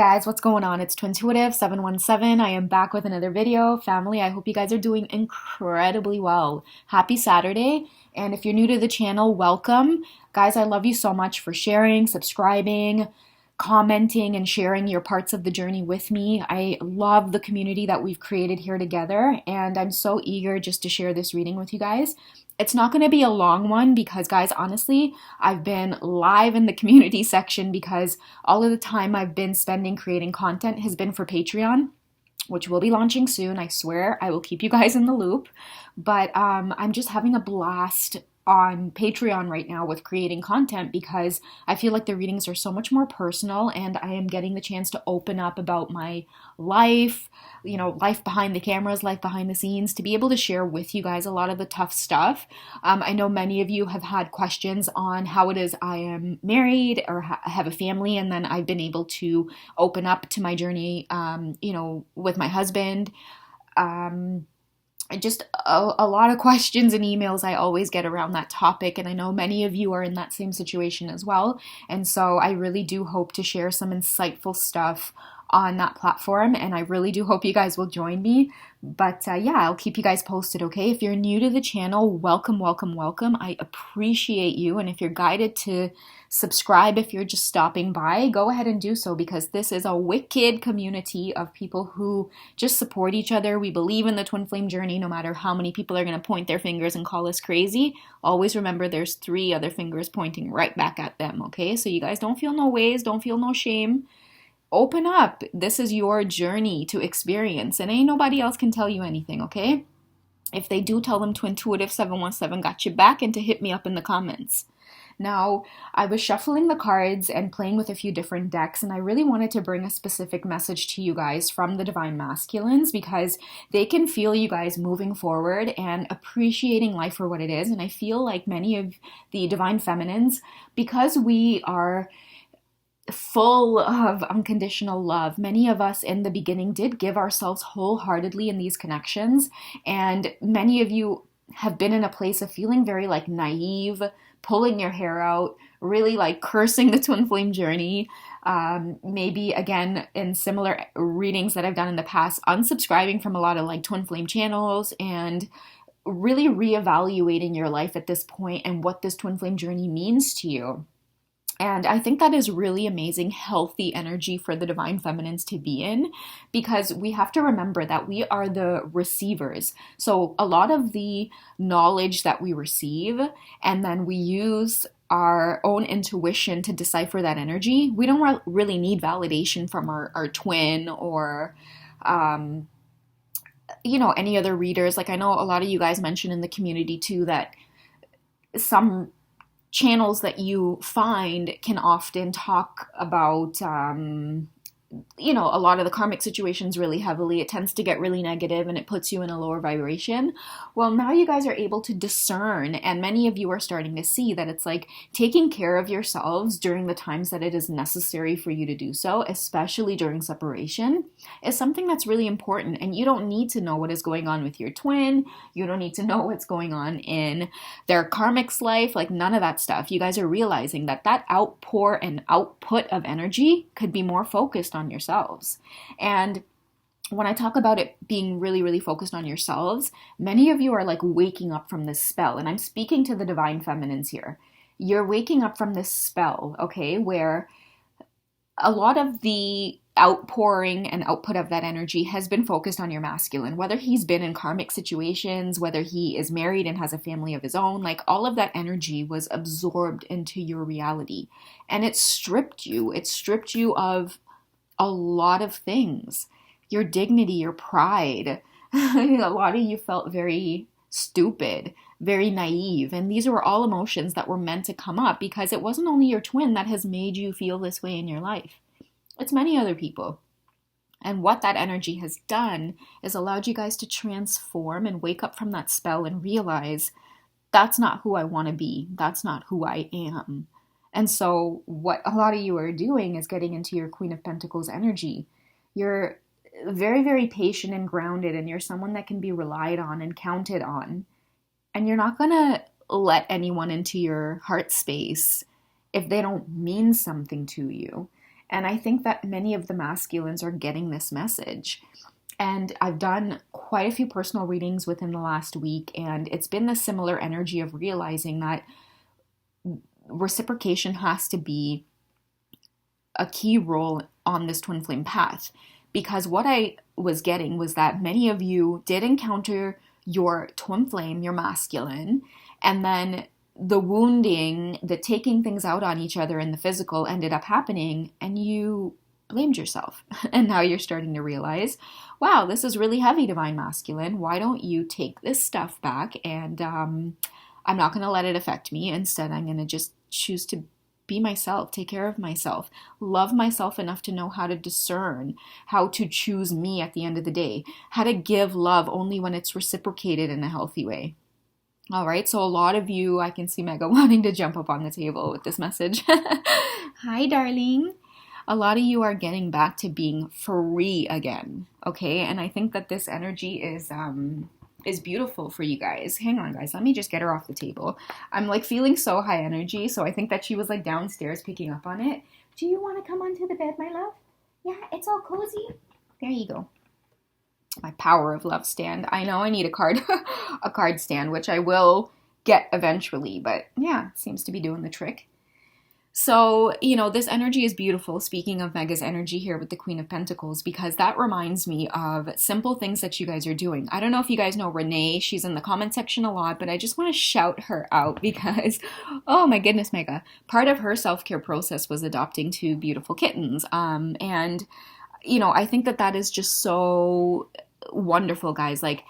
guys, what's going on? It's Twintuitive717. I am back with another video. Family, I hope you guys are doing incredibly well. Happy Saturday. And if you're new to the channel, welcome. Guys, I love you so much for sharing, subscribing, commenting, and sharing your parts of the journey with me. I love the community that we've created here together, and I'm so eager just to share this reading with you guys. It's not going to be a long one because, guys, honestly, I've been live in the community section because all of the time I've been spending creating content has been for Patreon, which will be launching soon. I swear I will keep you guys in the loop. But I'm just having a blast on Patreon right now with creating content because I feel like the readings are so much more personal and I am getting the chance to open up about my life, life behind the cameras, life behind the scenes, to be able to share with you guys a lot of the tough stuff. I know many of you have had questions on how it is I am married or have a family, and then I've been able to open up to my journey, with my husband. Just a lot of questions and emails I always get around that topic, and I know many of you are in that same situation as well, and so I really do hope to share some insightful stuff on that platform, and I really do hope you guys will join me. But yeah, I'll keep you guys posted, okay? If you're new to the channel, welcome, welcome, welcome. I appreciate you, and if you're guided to subscribe, if you're just stopping by, go ahead and do so, because this is a wicked community of people who just support each other. We believe in the twin flame journey, no matter how many people are going to point their fingers and call us crazy. Always remember there's 3 other fingers pointing right back at them, okay? So you guys don't feel no ways, don't feel no shame. Open up. This is your journey to experience, and ain't nobody else can tell you anything, okay? If they do, tell them Twintuitive717 got your back and to hit me up in the comments. Now, I was shuffling the cards and playing with a few different decks, and I really wanted to bring a specific message to you guys from the Divine Masculines because they can feel you guys moving forward and appreciating life for what it is. And I feel like many of the Divine Feminines, because we are full of unconditional love, many of us in the beginning did give ourselves wholeheartedly in these connections, and many of you have been in a place of feeling very like naive, pulling your hair out, really like cursing the twin flame journey. Maybe again, in similar readings that I've done in the past, unsubscribing from a lot of like twin flame channels and really reevaluating your life at this point and what this twin flame journey means to you. And I think that is really amazing, healthy energy for the Divine Feminines to be in, because we have to remember that we are the receivers. So a lot of the knowledge that we receive, and then we use our own intuition to decipher that energy. We don't really need validation from our twin or, any other readers. Like I know a lot of you guys mentioned in the community too that some channels that you find can often talk about a lot of the karmic situations really heavily. It tends to get really negative and it puts you in a lower vibration. Well, now you guys are able to discern, and many of you are starting to see that it's like taking care of yourselves during the times that it is necessary for you to do so, especially during separation, is something that's really important. And you don't need to know what is going on with your twin. You don't need to know what's going on in their karmic's life, like none of that stuff. You guys are realizing that that outpour and output of energy could be more focused on yourselves. And when I talk about it being really, really focused on yourselves, many of you are like waking up from this spell. And I'm speaking to the Divine Feminines here. You're waking up from this spell, okay, where a lot of the outpouring and output of that energy has been focused on your masculine, whether he's been in karmic situations, whether he is married and has a family of his own. Like all of that energy was absorbed into your reality, and it stripped you of a lot of things. Your dignity, your pride. A lot of you felt very stupid, very naive. And these were all emotions that were meant to come up because it wasn't only your twin that has made you feel this way in your life. It's many other people. And what that energy has done is allowed you guys to transform and wake up from that spell and realize that's not who I want to be. That's not who I am. And so what a lot of you are doing is getting into your Queen of Pentacles energy. You're very, very patient and grounded, and you're someone that can be relied on and counted on. And you're not going to let anyone into your heart space if they don't mean something to you. And I think that many of the masculines are getting this message. And I've done quite a few personal readings within the last week, and it's been the similar energy of realizing that reciprocation has to be a key role on this twin flame path. Because what I was getting was that many of you did encounter your twin flame, your masculine, and then the wounding, the taking things out on each other in the physical ended up happening, and you blamed yourself. And now you're starting to realize, wow, this is really heavy, divine masculine. Why don't you take this stuff back? And I'm not going to let it affect me. Instead, I'm going to just choose to be myself, take care of myself, love myself enough to know how to discern, how to choose me at the end of the day, how to give love only when it's reciprocated in a healthy way. All right, so a lot of you, I can see Mega wanting to jump up on the table with this message. Hi, darling. A lot of you are getting back to being free again, okay? And I think that this energy is beautiful for you guys. Hang on, guys. Let me just get her off the table. I'm like feeling so high energy, so I think that she was like downstairs picking up on it. Do you want to come onto the bed, my love? Yeah, it's all cozy. There you go. My power of love stand. I know I need a card stand, which I will get eventually, but yeah, seems to be doing the trick. So, this energy is beautiful, speaking of Mega's energy here with the Queen of Pentacles, because that reminds me of simple things that you guys are doing. I don't know if you guys know Renee. She's in the comment section a lot, but I just want to shout her out because, oh my goodness, Mega. Part of her self-care process was adopting 2 beautiful kittens. And, I think that is just so wonderful, guys. Like,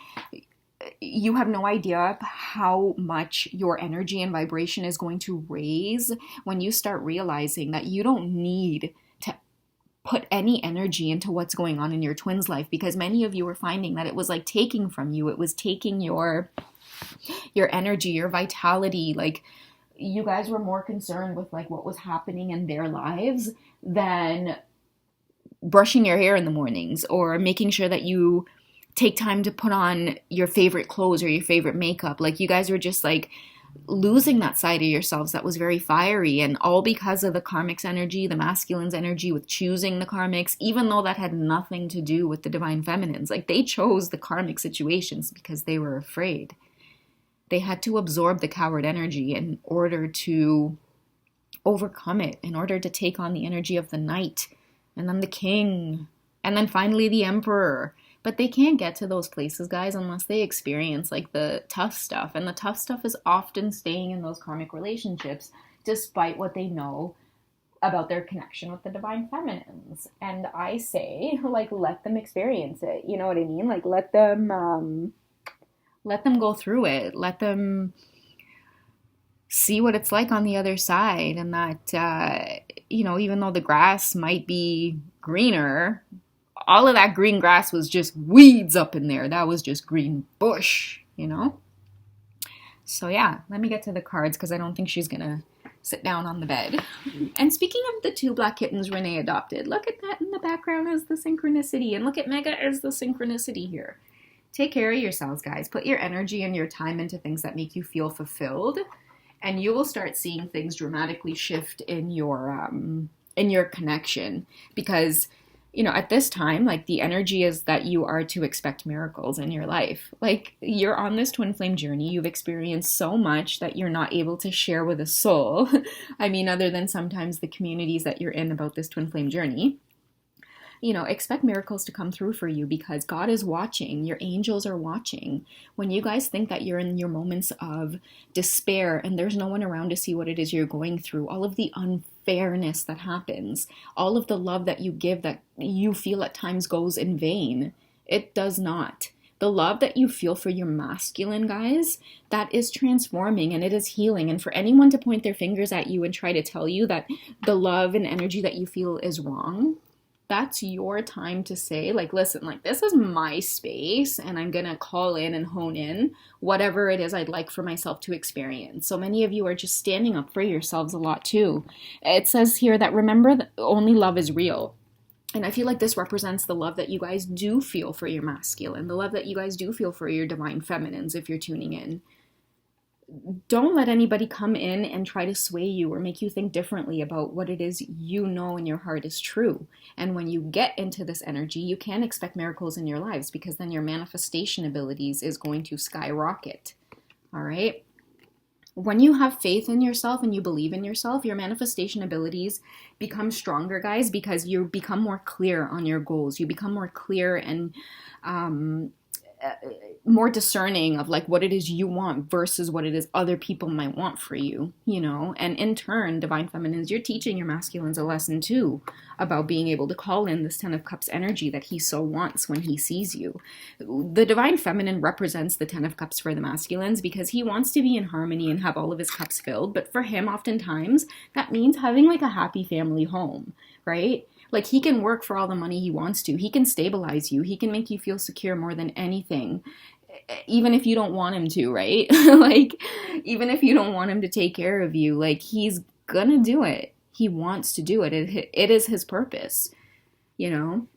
you have no idea how much your energy and vibration is going to raise when you start realizing that you don't need to put any energy into what's going on in your twin's life, because many of you were finding that it was like taking from you. It was taking your energy, your vitality. Like, you guys were more concerned with like what was happening in their lives than brushing your hair in the mornings or making sure that you take time to put on your favorite clothes or your favorite makeup. Like, you guys were just like losing that side of yourselves that was very fiery, and all because of the karmic's energy, the masculine's energy with choosing the karmics, even though that had nothing to do with the divine feminines. Like, they chose the karmic situations because they were afraid. They had to absorb the coward energy in order to overcome it, in order to take on the energy of the knight, and then the king, and then finally the emperor. But they can't get to those places, guys, unless they experience like the tough stuff. And the tough stuff is often staying in those karmic relationships, despite what they know about their connection with the divine feminines. And I say, like, let them experience it. You know what I mean? Like, let them go through it. Let them see what it's like on the other side. And that, even though the grass might be greener, all of that green grass was just weeds up in there. That was just green bush, So yeah, let me get to the cards because I don't think she's going to sit down on the bed. And speaking of the 2 black kittens Renee adopted, look at that in the background as the synchronicity. And look at Mega as the synchronicity here. Take care of yourselves, guys. Put your energy and your time into things that make you feel fulfilled. And you will start seeing things dramatically shift in your connection. Because at this time, like, the energy is that you are to expect miracles in your life. Like, you're on this twin flame journey. You've experienced so much that you're not able to share with a soul. I mean, other than sometimes the communities that you're in about this twin flame journey. Expect miracles to come through for you because God is watching. Your angels are watching. When you guys think that you're in your moments of despair and there's no one around to see what it is you're going through, all of the unfairness that happens, all of the love that you give that you feel at times goes in vain, it does not. The love that you feel for your masculine, guys, that is transforming and it is healing. And for anyone to point their fingers at you and try to tell you that the love and energy that you feel is wrong, that's your time to say, like, listen, like, this is my space and I'm going to call in and hone in whatever it is I'd like for myself to experience. So many of you are just standing up for yourselves a lot too. It says here that remember that only love is real. And I feel like this represents the love that you guys do feel for your masculine, the love that you guys do feel for your divine feminines if you're tuning in. don't let anybody come in and try to sway you or make you think differently about what it is you know in your heart is true. And when you get into this energy, you can expect miracles in your lives, because then your manifestation abilities is going to skyrocket. All right? When you have faith in yourself and you believe in yourself, your manifestation abilities become stronger, guys, because you become more clear on your goals. You become more clear and more discerning of like what it is you want versus what it is other people might want for you, you know? And in turn, divine feminines, you're teaching your masculines a lesson too about being able to call in this 10 of cups energy that he so wants when he sees you. The divine feminine represents the 10 of cups for the masculines because he wants to be in harmony and have all of his cups filled. But for him, oftentimes, that means having like a happy family home, right? Like, he can work for all the money he wants to. He can stabilize you. He can make you feel secure more than anything, even if you don't want him to, right? Like, even if you don't want him to take care of you, like, he's gonna do it. He wants to do it. It is his purpose, you know?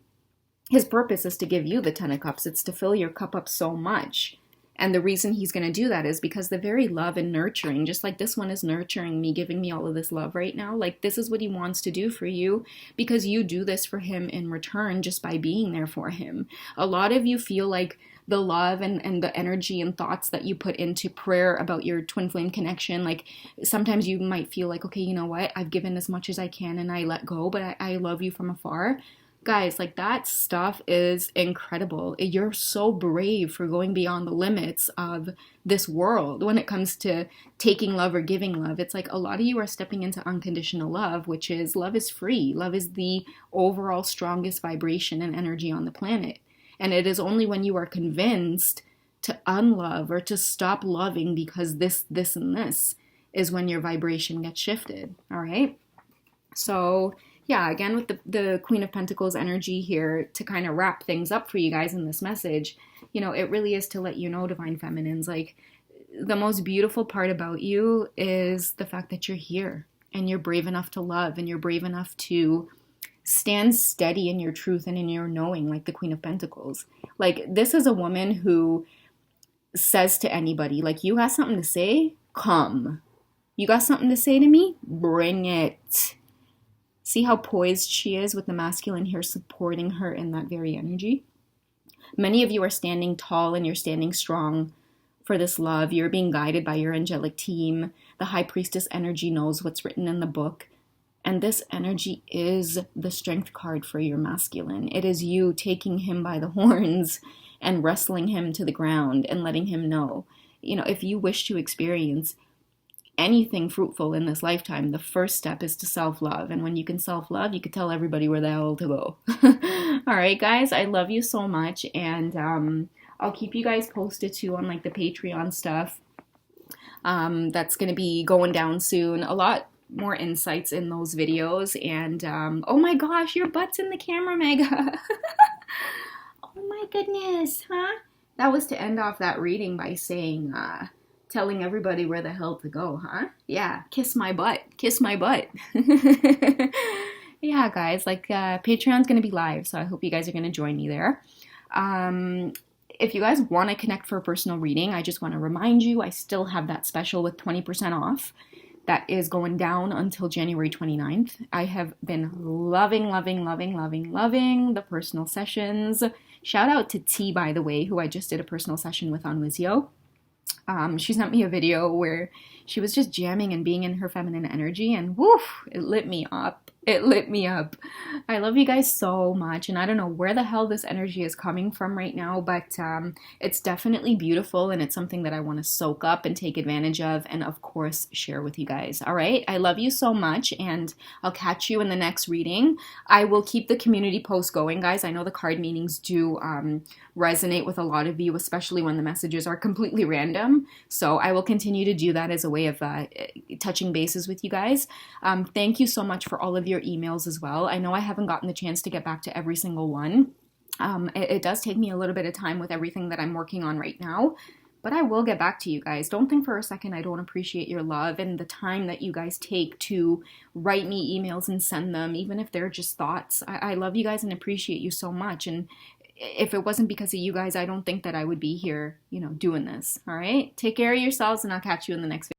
His purpose is to give you the 10 of cups. It's to fill your cup up so much. And the reason he's going to do that is because the very love and nurturing, just like this one is nurturing me, giving me all of this love right now, like this is what he wants to do for you because you do this for him in return just by being there for him. A lot of you feel like the love and the energy and thoughts that you put into prayer about your twin flame connection, like sometimes you might feel like, okay, you know what, I've given as much as I can and I let go, but I love you from afar. Guys, like that stuff is incredible. You're so brave for going beyond the limits of this world when it comes to taking love or giving love. It's like a lot of you are stepping into unconditional love, which is love is free. Love is the overall strongest vibration and energy on the planet. And it is only when you are convinced to unlove or to stop loving because this, and this is when your vibration gets shifted. All right. So yeah, again, with the Queen of Pentacles energy here to kind of wrap things up for you guys in this message, you know, it really is to let you know, divine feminines, like the most beautiful part about you is the fact that you're here and you're brave enough to love and you're brave enough to stand steady in your truth and in your knowing, like the Queen of Pentacles. Like, this is a woman who says to anybody, like, you got something to say? Come. You got something to say to me? Bring it. See how poised she is with the masculine here supporting her in that very energy? Many of you are standing tall and you're standing strong for this love. You're being guided by your angelic team. The High Priestess energy knows what's written in the book. And this energy is the strength card for your masculine. It is you taking him by the horns and wrestling him to the ground and letting him know, you know, if you wish to experience anything fruitful in this lifetime, the first step is to self-love. And when you can self-love, you can tell everybody where the hell to go. All right, guys, I love you so much. And I'll keep you guys posted too on like the Patreon stuff. That's going to be going down soon. A lot more insights in those videos. And oh my gosh, your butt's in the camera, Mega. Oh my goodness, huh? That was to end off that reading by saying, telling everybody where the hell to go, huh? Yeah, kiss my butt. Kiss my butt. Yeah, guys, like Patreon's going to be live, so I hope you guys are going to join me there. If you guys want to connect for a personal reading, I just want to remind you, I still have that special with 20% off. That is going down until January 29th. I have been loving the personal sessions. Shout out to T, by the way, who I just did a personal session with on Wizio. She sent me a video where she was just jamming and being in her feminine energy, and woof, it lit me up. It lit me up. I love you guys so much, and I don't know where the hell this energy is coming from right now, but it's definitely beautiful, and it's something that I want to soak up and take advantage of, and of course, share with you guys. All right? I love you so much, and I'll catch you in the next reading. I will keep the community post going, guys. I know the card meanings do resonate with a lot of you, especially when the messages are completely random, so I will continue to do that as a way of touching bases with you guys. Thank you so much for all of your emails as well. I know I haven't gotten the chance to get back to every single one. It does take me a little bit of time with everything that I'm working on right now, but I will get back to you guys. Don't think for a second I don't appreciate your love and the time that you guys take to write me emails and send them, even if they're just thoughts. I love you guys and appreciate you so much. And if it wasn't because of you guys, I don't think that I would be here, doing this. All right. Take care of yourselves, and I'll catch you in the next video.